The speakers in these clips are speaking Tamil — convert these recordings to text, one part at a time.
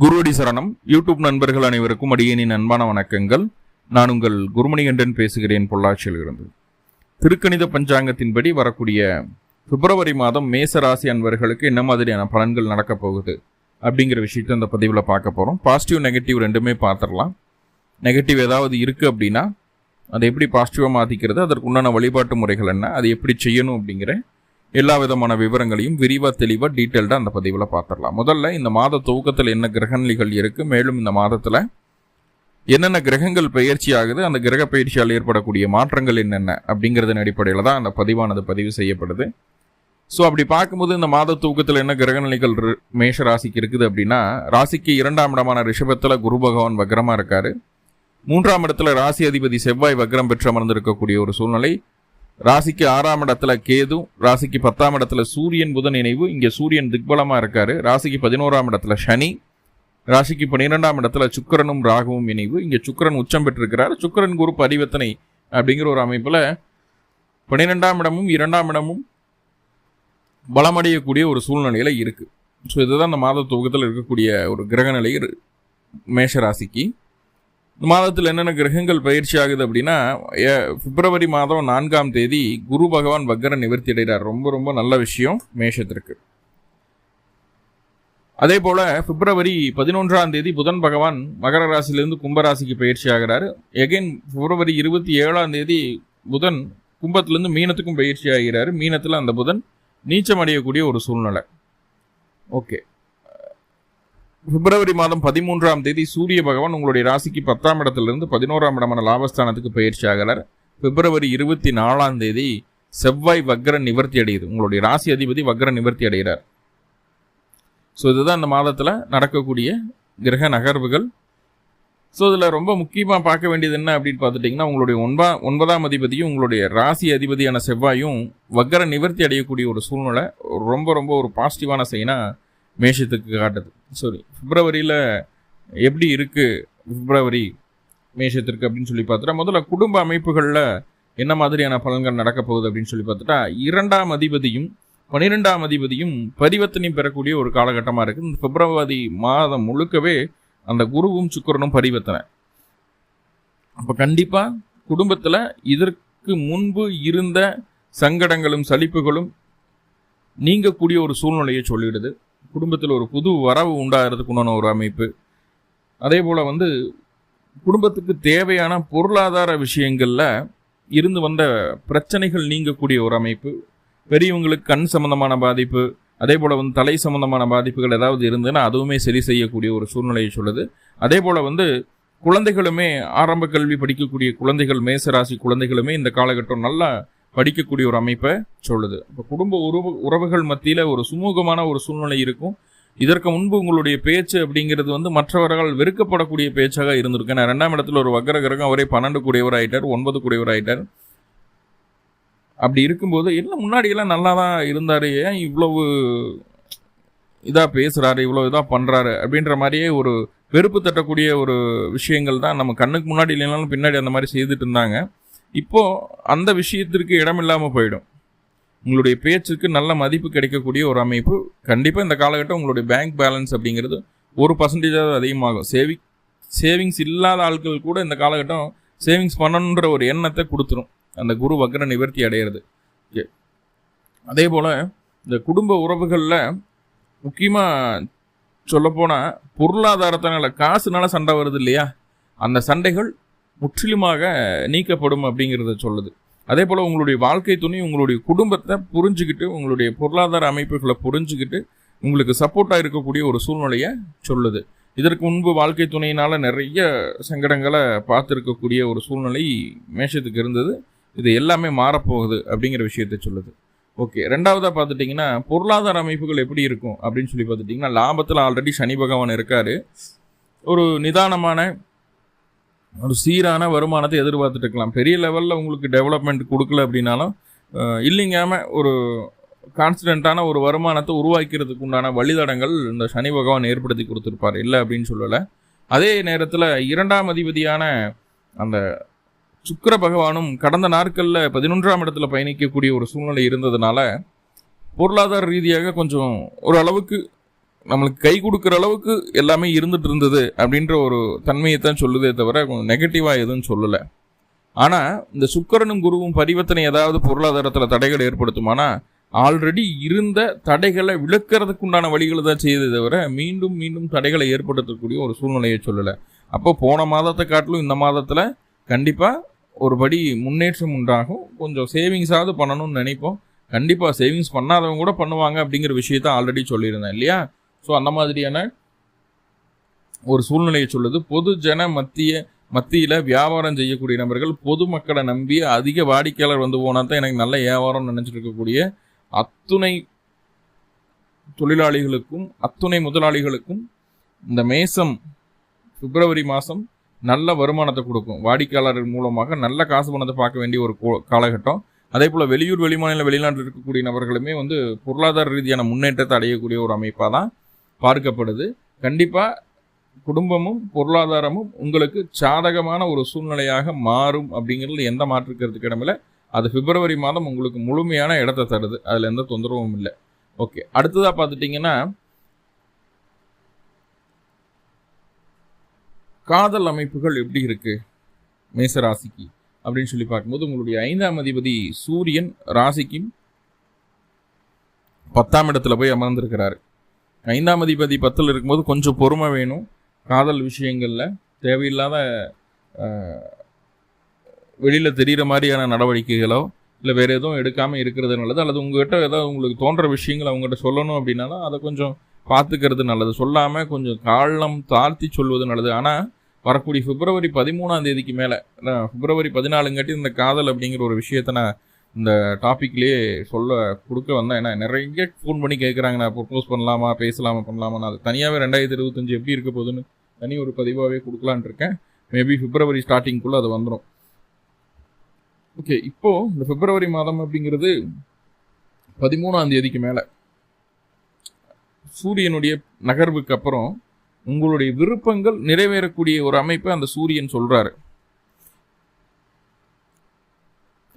குருவடி சரணம். யூடியூப் நண்பர்கள் அனைவருக்கும் அடியேனின் அன்பான வணக்கங்கள். நான் உங்கள் குருமணிகண்டன் பேசுகிறேன், பொள்ளாச்சியிலிருந்து. திருக்கணித பஞ்சாங்கத்தின்படி வரக்கூடிய பிப்ரவரி மாதம் மேச ராசி அன்பர்களுக்கு என்ன மாதிரியான பலன்கள் நடக்கப் போகுது அப்படிங்கிற விஷயத்தை இந்த பதிவில் பார்க்க போகிறோம். பாசிட்டிவ் நெகட்டிவ் ரெண்டுமே பார்த்துடலாம். நெகட்டிவ் ஏதாவது இருக்குது அப்படின்னா அதை எப்படி பாசிட்டிவாக மாற்றிக்கிறது, அதற்கு உண்டான வழிபாட்டு முறைகள் என்ன, அது எப்படி செய்யணும் அப்படிங்கிற எல்லா விதமான விவரங்களையும் விரிவாக தெளிவாக டீட்டெயில்டாக அந்த பதிவில் பார்த்துடலாம். முதல்ல இந்த மாத துவக்கத்தில் என்ன கிரகநிலைகள் இருக்குது, மேலும் இந்த மாதத்தில் என்னென்ன கிரகங்கள் பயிற்சி ஆகுது, அந்த கிரக பயிற்சியால் ஏற்படக்கூடிய மாற்றங்கள் என்னென்ன அப்படிங்கிறதன் அடிப்படையில் தான் அந்த பதிவானது பதிவு செய்யப்படுது. ஸோ அப்படி பார்க்கும்போது இந்த மாத தூக்கத்தில் என்ன கிரகநிலைகள் மேஷ ராசிக்கு இருக்குது அப்படின்னா, ராசிக்கு 2ஆம் இடமான ரிஷபத்தில் குரு பகவான் வக்ரமாக இருக்கார். 3ஆம் இடத்துல ராசி அதிபதி செவ்வாய் வக்ரம் பெற்று அமர்ந்திருக்கக்கூடிய ஒரு சூழ்நிலை. ராசிக்கு 6ஆம் இடத்துல கேது, ராசிக்கு 10ஆம் இடத்துல சூரியன் புதன் இணைவு. இங்கே சூரியன் திக்பலமாக இருக்காரு. ராசிக்கு 11ஆம் இடத்துல சனி, ராசிக்கு 12ஆம் இடத்துல சுக்கிரனும் ராகுவும் இணைவு. இங்கே சுக்கிரன் உச்சம் பெற்றிருக்கிறார். சுக்கிரன் குரு பரிவர்த்தனை அப்படிங்கிற ஒரு அமைப்பில் 12ஆம் இடமும் 2ஆம் இடமும் பலமடையக்கூடிய ஒரு சூழ்நிலையில் இருக்குது. ஸோ இதுதான் இந்த மாத துவக்கத்தில் இருக்கக்கூடிய ஒரு கிரகநிலை மேஷராசிக்கு. இந்த மாதத்தில் என்னென்ன கிரகங்கள் பயிற்சி ஆகுது அப்படின்னா, பிப்ரவரி மாதம் 4ஆம் தேதி குரு பகவான் வக்ர நிவர்த்தி அடைகிறார். ரொம்ப ரொம்ப நல்ல விஷயம் மேஷத்திற்கு. அதே போல் பிப்ரவரி 11ஆம் தேதி புதன் பகவான் மகர ராசியிலிருந்து கும்பராசிக்கு பயிற்சி ஆகிறார். எகைன் பிப்ரவரி 27ஆம் தேதி புதன் கும்பத்திலிருந்து மீனத்துக்கும் பயிற்சி ஆகிறார். மீனத்தில் அந்த புதன் நீச்சம் அடையக்கூடிய ஒரு சூழ்நிலை. ஓகே, பிப்ரவரி மாதம் 13ஆம் தேதி சூரிய பகவான் உங்களுடைய ராசிக்கு 10ஆம் இடத்திலிருந்து 11ஆம் இடமான லாபஸ்தானத்துக்கு பயிற்சி ஆகிறார். பிப்ரவரி 24ஆம் தேதி செவ்வாய் வக்ர நிவர்த்தி அடையுது. உங்களுடைய ராசி அதிபதி வக்ர நிவர்த்தி அடைகிறார். ஸோ இதுதான் இந்த மாதத்தில் நடக்கக்கூடிய கிரக நகர்வுகள். ஸோ இதில் ரொம்ப முக்கியமாக பார்க்க வேண்டியது என்ன அப்படின்னு பார்த்துட்டிங்கன்னா, உங்களுடைய 9ஆம் அதிபதியும் உங்களுடைய ராசி அதிபதியான செவ்வாயும் வக்ர நிவர்த்தி அடையக்கூடிய ஒரு சூழ்நிலை ரொம்ப ரொம்ப ஒரு பாசிட்டிவான சைனாக மேஷத்துக்கு காட்டுது. சாரி, பிப்ரவரியில் எப்படி இருக்குது பிப்ரவரி மேஷத்திற்கு அப்படின்னு சொல்லி பார்த்துட்டா, முதல்ல குடும்ப அமைப்புகளில் என்ன மாதிரியான பலன்கள் நடக்க போகுது அப்படின்னு சொல்லி பார்த்துட்டா, 2ஆம் அதிபதியும் 12ஆம் அதிபதியும் பரிவர்த்தனை பெறக்கூடிய ஒரு காலகட்டமாக இருக்குது. இந்த பிப்ரவரி மாதம் முழுக்கவே அந்த குருவும் சுக்கிரனும் பரிவர்த்தனை. அப்போ கண்டிப்பாக குடும்பத்தில் இதற்கு முன்பு இருந்த சங்கடங்களும் சலிப்புகளும் நீங்கக்கூடிய ஒரு சூழ்நிலையை சொல்லிடுது. குடும்பத்தில் ஒரு புது வரவு உண்டாகிறதுக்கு உண்டான ஒரு அமைப்பு. அதே போல் குடும்பத்துக்கு தேவையான பொருளாதார விஷயங்களில் இருந்து வந்த பிரச்சனைகள் நீங்கக்கூடிய ஒரு அமைப்பு. பெரியவங்களுக்கு கண் சம்பந்தமான பாதிப்பு, அதே போல் தலை சம்பந்தமான பாதிப்புகள் ஏதாவது இருந்ததுன்னா அதுவுமே சரி செய்யக்கூடிய ஒரு சூழ்நிலையை சொல்லுது. அதே போல் குழந்தைகளுமே ஆரம்ப கல்வி படிக்கக்கூடிய குழந்தைகள், மேசராசி குழந்தைகளுமே இந்த காலகட்டம் நல்லா படிக்கக்கூடிய ஒரு அமைப்பை சொல்லுது. இப்போ குடும்ப உறவுகள் மத்தியில் ஒரு சுமூகமான ஒரு சூழ்நிலை இருக்கும். இதற்கு முன்பு உங்களுடைய பேச்சு அப்படிங்கிறது மற்றவர்கள் வெறுக்கப்படக்கூடிய பேச்சாக இருந்திருக்கு. நான் 2ஆம் இடத்துல ஒரு வக்ர கிரகம், அவரே 12 கூடியவர் ஆகிட்டார், 9 கூடியவர் ஆகிட்டார். அப்படி இருக்கும்போது என்ன முன்னாடியெல்லாம் நல்லா தான் இருந்தார், ஏன் இவ்வளவு இதாக பேசுகிறாரு, இவ்வளோ இதாக பண்ணுறாரு அப்படின்ற மாதிரியே ஒரு வெறுப்பு தட்டக்கூடிய ஒரு விஷயங்கள் தான் நம்ம கண்ணுக்கு முன்னாடி இல்லைனாலும் பின்னாடி அந்த மாதிரி செய்துட்டு இருந்தாங்க. இப்போது அந்த விஷயத்திற்கு இடமில்லாமல் போயிடும். உங்களுடைய பேச்சுக்கு நல்ல மதிப்பு கிடைக்கக்கூடிய ஒரு அமைப்பு. கண்டிப்பாக இந்த காலகட்டம் உங்களுடைய பேங்க் பேலன்ஸ் அப்படிங்கிறது 1% அதிகமாகும். சேவிங்ஸ் இல்லாத ஆட்கள் கூட இந்த காலகட்டம் சேவிங்ஸ் பண்ணணுன்ற ஒரு எண்ணத்தை கொடுத்துரும் அந்த குரு வக்ர நிவர்த்தி அடையிறது. ஓகே, அதே போல் இந்த குடும்ப உறவுகளில் முக்கியமாக சொல்லப்போனால் பொருளாதாரத்தினால, காசுனால சண்டை வருது இல்லையா, அந்த சண்டைகள் முற்றிலுமாக நீக்கப்படும் அப்படிங்கிறத சொல்லுது. அதே போல் உங்களுடைய வாழ்க்கை துணை உங்களுடைய குடும்பத்தை புரிஞ்சுக்கிட்டு, உங்களுடைய பொருளாதார அமைப்புகளை புரிஞ்சுக்கிட்டு உங்களுக்கு சப்போர்ட்டாக இருக்கக்கூடிய ஒரு சூழ்நிலையை சொல்லுது. இதற்கு முன்பு வாழ்க்கை துணையினால் நிறைய சங்கடங்களை பார்த்துருக்கக்கூடிய ஒரு சூழ்நிலை மேஷத்துக்கு இருந்தது. இது எல்லாமே மாறப்போகுது அப்படிங்கிற விஷயத்தை சொல்லுது. ஓகே, ரெண்டாவதாக பார்த்துட்டிங்கன்னா பொருளாதார அமைப்புகள் எப்படி இருக்கும் அப்படின்னு சொல்லி பார்த்துட்டிங்கன்னா, லாபத்தில் ஆல்ரெடி சனி பகவான் இருக்கார். ஒரு நிதானமான ஒரு சீரான வருமானத்தை எதிர்பார்த்துட்டு இருக்கலாம். பெரிய லெவலில் உங்களுக்கு டெவலப்மெண்ட் கொடுக்கல அப்படின்னாலும் இல்லைங்காமல் ஒரு கான்ஸ்டன்ட்டான ஒரு வருமானத்தை உருவாக்கிறதுக்கு உண்டான வழித்தடங்கள் இந்த சனி பகவான் ஏற்படுத்தி கொடுத்துருப்பார், இல்லை அப்படின்னு சொல்லலை. அதே நேரத்தில் 2ஆம் அதிபதியான அந்த சுக்கிர பகவானும் கடந்த நாட்களில் 11ஆம் இடத்துல பயணிக்கக்கூடிய ஒரு சூழ்நிலை இருந்ததுனால பொருளாதார ரீதியாக கொஞ்சம் ஓரளவுக்கு நம்மளுக்கு கை கொடுக்குற அளவுக்கு எல்லாமே இருந்துட்டு இருந்தது அப்படின்ற ஒரு தன்மையை தான் சொல்லுதே தவிர கொஞ்சம் நெகட்டிவாக எதுவும் சொல்லலை. ஆனால் இந்த சுக்கிரனும் குருவும் பரிவர்த்தனை ஏதாவது பொருளாதாரத்தில் தடைகள் ஏற்படுத்துமானா ஆல்ரெடி இருந்த தடைகளை விளக்கிறதுக்கு உண்டான வழிகளை தான் செய்ததை தவிர மீண்டும் மீண்டும் தடைகளை ஏற்படுத்தக்கூடிய ஒரு சூழ்நிலையை சொல்லலை. அப்போ போன மாதத்தை காட்டிலும் இந்த மாதத்தில் கண்டிப்பாக ஒரு படி முன்னேற்றம் உண்டாகும். கொஞ்சம் சேவிங்ஸாவது பண்ணணும்னு நினைப்போம். கண்டிப்பாக சேவிங்ஸ் பண்ணாதவங்க கூட பண்ணுவாங்க அப்படிங்கிற விஷயத்த ஆல்ரெடி சொல்லியிருந்தேன் இல்லையா? ஸோ அந்த மாதிரியான ஒரு சூழ்நிலையை சொல்லுது. பொது ஜன மத்தியில் வியாபாரம் செய்யக்கூடிய நபர்கள் பொதுமக்களை நம்பி அதிக வாடிக்கையாளர் வந்து போனால் தான் எனக்கு நல்ல வியாபாரம் நினச்சிட்டு இருக்கக்கூடிய அத்துணை தொழிலாளிகளுக்கும் அத்துணை முதலாளிகளுக்கும் இந்த மேசம் பிப்ரவரி மாதம் நல்ல வருமானத்தை கொடுக்கும். வாடிக்கையாளர்கள் மூலமாக நல்ல காசு பணத்தை பார்க்க வேண்டிய ஒரு காலகட்டம். அதே போல் வெளியூர் வெளிமாநில வெளிநாட்டில் இருக்கக்கூடிய நபர்களுமே வந்து பொருளாதார ரீதியான முன்னேற்றத்தை அடையக்கூடிய ஒரு அமைப்பாக தான் பார்க்கப்படுது. கண்டிப்பாக குடும்பமும் பொருளாதாரமும் உங்களுக்கு சாதகமான ஒரு சூழ்நிலையாக மாறும் அப்படிங்கிறது எந்த மாற்றுக்கிறதுக்கு இடமில்லை. அது பிப்ரவரி மாதம் உங்களுக்கு முழுமையான இடத்தை தருது. அதில் எந்த தொந்தரவும் இல்லை. ஓகே, அடுத்ததாக பார்த்துட்டிங்கன்னா காதல் அமைப்புகள் எப்படி இருக்கு மேசராசிக்கு அப்படின்னு சொல்லி பார்க்கும்போது உங்களுடைய 5ஆம் அதிபதி சூரியன் ராசிக்கும் 10ஆம் இடத்துல போய் அமர்ந்திருக்கிறாரு. 5ஆம் அதிபதி 10ல் இருக்கும்போது கொஞ்சம் பொறுமை வேணும். காதல் விஷயங்களில் தேவையில்லாத வெளியில் தெரிகிற மாதிரியான நடவடிக்கைகளோ இல்லை வேறு எதுவும் எடுக்காமல் இருக்கிறது நல்லது. அல்லது உங்கள்கிட்ட ஏதாவது உங்களுக்கு தோன்ற விஷயங்கள் அவங்ககிட்ட சொல்லணும் அப்படின்னாலும் அதை கொஞ்சம் பார்த்துக்கிறது நல்லது. சொல்லாமல் கொஞ்சம் காலம் தாழ்த்தி சொல்வது நல்லது. ஆனால் வரக்கூடிய பிப்ரவரி 13ஆம் தேதிக்கு மேலே, பிப்ரவரி 14 இந்த காதல் அப்படிங்கிற ஒரு விஷயத்தை நான் இந்த டாப்பிக்லேயே கொடுக்க வந்தேன். ஏன்னா நிறைய ஃபோன் பண்ணி கேட்குறாங்க, நான் ப்ரொப்போஸ் பண்ணலாமா பண்ணலாமா. நான் அது தனியாகவே 2025 எப்படி இருக்க போகுதுன்னு தனி ஒரு பதிவாகவே கொடுக்கலான் இருக்கேன். மேபி பிப்ரவரி ஸ்டார்டிங்குள்ளே அது வந்துடும். ஓகே, இப்போது இந்த பிப்ரவரி மாதம் அப்படிங்கிறது 13ஆம் தேதிக்கு மேலே சூரியனுடைய நகர்வுக்கு அப்புறம் உங்களுடைய விருப்பங்கள் நிறைவேறக்கூடிய ஒரு அமைப்பை அந்த சூரியன் சொல்றாரு.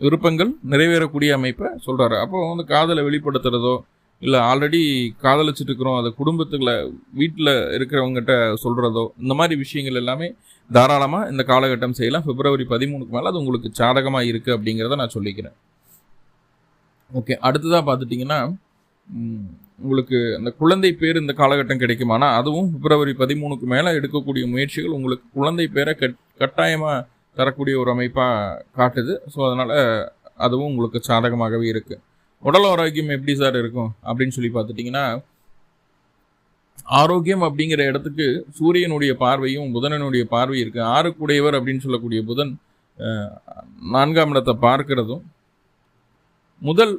விருப்பங்கள் நிறைவேறக்கூடிய அமைப்பை சொல்றாரு. அப்போ வந்து காதலை வெளிப்படுத்துறதோ இல்லை ஆல்ரெடி காதலிச்சுட்டு இருக்கிறோம் அதை குடும்பத்துக்குள்ள வீட்டில் இருக்கிறவங்ககிட்ட சொல்றதோ இந்த மாதிரி விஷயங்கள் எல்லாமே தாராளமாக இந்த காலகட்டம் செய்யலாம். பிப்ரவரி 13க்கு மேலே அது உங்களுக்கு சாதகமாக இருக்குது அப்படிங்கிறத நான் சொல்லிக்கிறேன். ஓகே, அடுத்ததாக பார்த்துட்டிங்கன்னா உங்களுக்கு அந்த குழந்தை பேர் இந்த காலகட்டம் கிடைக்குமானா அதுவும் பிப்ரவரி 13க்கு மேலே எடுக்கக்கூடிய முயற்சிகள் உங்களுக்கு குழந்தை பேரை கட்டாயமாக தரக்கூடிய ஒரு அமைப்பாக காட்டுது. ஸோ அதனால் அதுவும் உங்களுக்கு சாதகமாகவே இருக்குது. உடல் ஆரோக்கியம் எப்படி சார் இருக்கும் அப்படின்னு சொல்லி பார்த்துட்டிங்கன்னா ஆரோக்கியம் அப்படிங்கிற இடத்துக்கு சூரியனுடைய பார்வையும் புதனனுடைய பார்வையும் இருக்குது. 6க்குடையவர் அப்படின்னு சொல்லக்கூடிய புதன் 4ஆம் இடத்தை பார்க்கிறதும் முதல்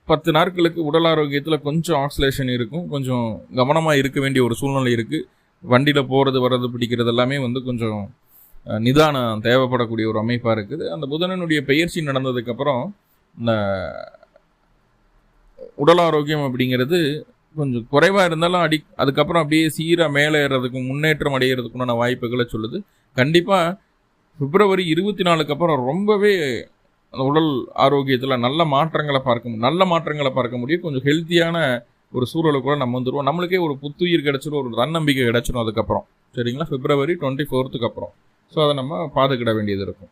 10 நாட்களுக்கு உடல் ஆரோக்கியத்தில் கொஞ்சம் ஆக்சிலேஷன் இருக்கும். கொஞ்சம் கவனமாக இருக்க வேண்டிய ஒரு சூழ்நிலை இருக்குது. வண்டியில் போகிறது வர்றது பிடிக்கிறது எல்லாமே வந்து கொஞ்சம் நிதானம் தேவைப்படக்கூடிய ஒரு அமைப்பாக இருக்குது. அந்த புதனனுடைய பெயர்ச்சி நடந்ததுக்கப்புறம் இந்த உடல் ஆரோக்கியம் அப்படிங்கிறது கொஞ்சம் குறைவாக இருந்தாலும் அதுக்கப்புறம் அப்படியே சீராக மேலே ஏறதுக்கு முன்னேற்றம் அடைகிறதுக்குண்டான வாய்ப்புகளை சொல்லுது. கண்டிப்பாக பிப்ரவரி 24க்கு அப்புறம் ரொம்பவே அந்த உடல் ஆரோக்கியத்தில் நல்ல மாற்றங்களை பார்க்க முடியும். கொஞ்சம் ஹெல்த்தியான ஒரு சூழலுக்குள்ள நம்ம வந்துடுவோம். நம்மளுக்கே ஒரு புத்துயிர் கிடைச்சிடும், ஒரு தன்னம்பிக்கை கிடைச்சிடும் அதுக்கப்புறம். சரிங்களா? பிப்ரவரி 24க்கு அப்புறம். ஸோ அதை நம்ம பாதுகிட வேண்டியது இருக்கும்.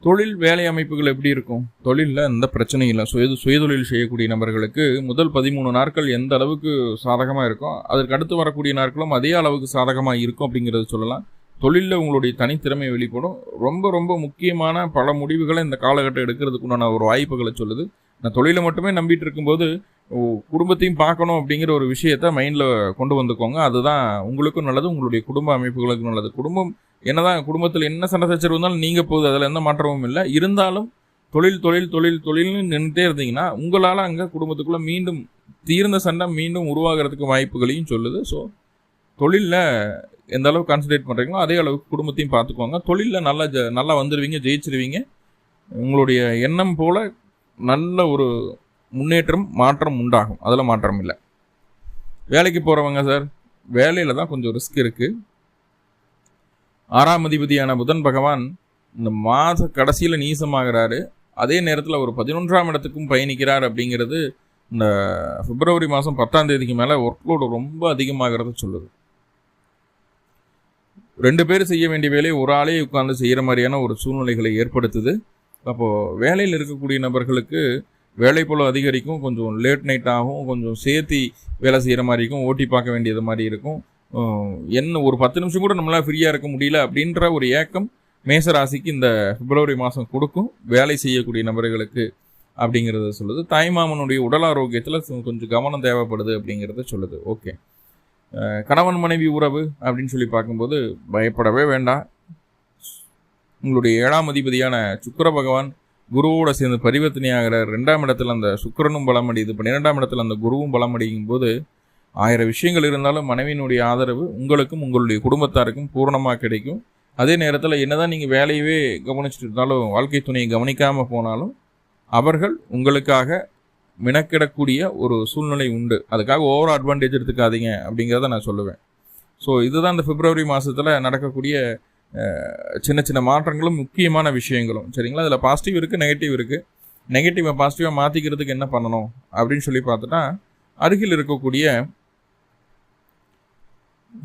தொழில் வேலை அமைப்புகள் எப்படி இருக்கும்? தொழிலில் எந்த பிரச்சனையும் இல்லை. சுயதொழில் செய்யக்கூடிய நபர்களுக்கு முதல் 13 நாட்கள் எந்த அளவுக்கு சாதகமாக இருக்கும், அதற்கு அடுத்து வரக்கூடிய நாட்களும் அதே அளவுக்கு சாதகமாக இருக்கும் அப்படிங்கிறது சொல்லலாம். தொழிலில் உங்களுடைய தனித்திறமை வெளிப்படும். ரொம்ப ரொம்ப முக்கியமான பல முடிவுகளை இந்த காலகட்டம் எடுக்கிறதுக்குண்டான ஒரு வாய்ப்புகளை சொல்லுது. நான் தொழிலை மட்டுமே நம்பிட்டு இருக்கும்போது குடும்பத்தையும் பார்க்கணும் அப்படிங்கிற ஒரு விஷயத்த மைண்டில் கொண்டு வந்துக்கோங்க. அதுதான் உங்களுக்கும் நல்லது, உங்களுடைய குடும்ப அமைப்புகளுக்கும் நல்லது. குடும்பம் என்னதான் குடும்பத்தில் என்ன சண்டை சச்சரவு இருந்தாலும் நீங்கள் போகுது, அதில் எந்த மாற்றமும் இல்லை. இருந்தாலும் தொழில்னு நின்றுட்டே இருந்தீங்கன்னா உங்களால் அங்கே குடும்பத்துக்குள்ளே மீண்டும் தீர்ந்த சண்டை மீண்டும் உருவாகிறதுக்கு வாய்ப்புகளையும் சொல்லுது. ஸோ தொழிலில் எந்த அளவுக்கு கான்சன்ட்ரேட் பண்ணுறீங்களோ அதே அளவுக்கு குடும்பத்தையும் பார்த்துக்கோங்க. தொழிலில் நல்லா வந்துடுவீங்க, ஜெயிச்சிருவீங்க. உங்களுடைய எண்ணம் போல் நல்ல ஒரு மாற்றம் உண்டாகும். அதில் மாற்றம் இல்லை. வேலைக்கு போகிறவங்க சார், வேலையில் தான் கொஞ்சம் ரிஸ்க் இருக்குது. 6ஆம் அதிபதியான புதன் பகவான் இந்த மாத கடைசியில் நீசமாகிறாரு. அதே நேரத்தில் ஒரு 11ஆம் இடத்துக்கும் பயணிக்கிறார் அப்படிங்கிறது இந்த பிப்ரவரி மாதம் 10ஆம் தேதிக்கு மேலே ஒர்க்லோடு ரொம்ப அதிகமாகிறத சொல்லுது. 2 பேர் செய்ய வேண்டிய வேலையை ஒரு ஆளே உட்கார்ந்து செய்கிற மாதிரியான ஒரு சூழ்நிலைகளை ஏற்படுத்துது. அப்போது வேலையில் இருக்கக்கூடிய நபர்களுக்கு வேலை போல அதிகரிக்கும், கொஞ்சம் லேட் நைட் ஆகும், கொஞ்சம் சேர்த்தி வேலை செய்கிற மாதிரி இருக்கும், ஓட்டி பார்க்க வேண்டியது மாதிரி இருக்கும். என்ன ஒரு 10 நிமிஷம் கூட நம்மளால் ஃப்ரீயாக இருக்க முடியல அப்படின்ற ஒரு ஏக்கம் மேசராசிக்கு இந்த பிப்ரவரி மாதம் கொடுக்கும், வேலை செய்யக்கூடிய நபர்களுக்கு அப்படிங்கிறத சொல்லுது. தாய்மாமனுடைய உடல் ஆரோக்கியத்தில் கொஞ்சம் கவனம் தேவைப்படுது அப்படிங்கிறத சொல்லுது. ஓகே, கணவன் மனைவி உறவு அப்படின்னு சொல்லி பார்க்கும்போது பயப்படவே வேண்டாம். உங்களுடைய 7ஆம் அதிபதியான சுக்கிர பகவான் குருவோட சேர்ந்து பரிவர்த்தனையாகிற 2ஆம் இடத்துல அந்த சுக்கிரனும் பலமடையுது, 12ஆம் இடத்துல அந்த குருவும் பலமடையும் போது 1000 விஷயங்கள் இருந்தாலும் மனைவியினுடைய ஆதரவு உங்களுக்கும் உங்களுடைய குடும்பத்தாருக்கும் பூரணமாக கிடைக்கும். அதே நேரத்தில் என்னதான் நீங்கள் வேலையவே கவனிச்சுட்டு இருந்தாலும், வாழ்க்கை துணையை கவனிக்காமல் போனாலும் அவர்கள் உங்களுக்காக மினக்கிடக்கூடிய ஒரு சூழ்நிலை உண்டு. அதுக்காக ஓவர் அட்வான்டேஜ் எடுத்துக்காதீங்க அப்படிங்கிறத நான் சொல்லுவேன். ஸோ இதுதான் இந்த பிப்ரவரி மாதத்தில் நடக்கக்கூடிய சின்ன சின்ன மாற்றங்களும் முக்கியமான விஷயங்களும். சரிங்களா? அதில் பாசிட்டிவ் இருக்குது, நெகட்டிவ் இருக்குது. நெகட்டிவை பாசிட்டிவாக மாற்றிக்கிறதுக்கு என்ன பண்ணணும் அப்படின்னு சொல்லி பார்த்துட்டா, அருகில் இருக்கக்கூடிய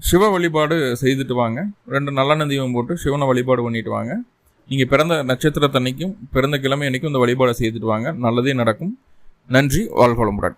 சிவ வழிபாடு செய்துட்டு வாங்க. 2 நல்லெண்ணெய் தீபம் போட்டு சிவனை வழிபாடு பண்ணிட்டு வாங்க. நீங்கள் பிறந்த நட்சத்திரத்தன்னைக்கும் பிறந்த கிழமை அன்னைக்கும் இந்த வழிபாடை செய்துட்டு வாங்க. நல்லதே நடக்கும். நன்றி. வாழ்க வளமுடன்.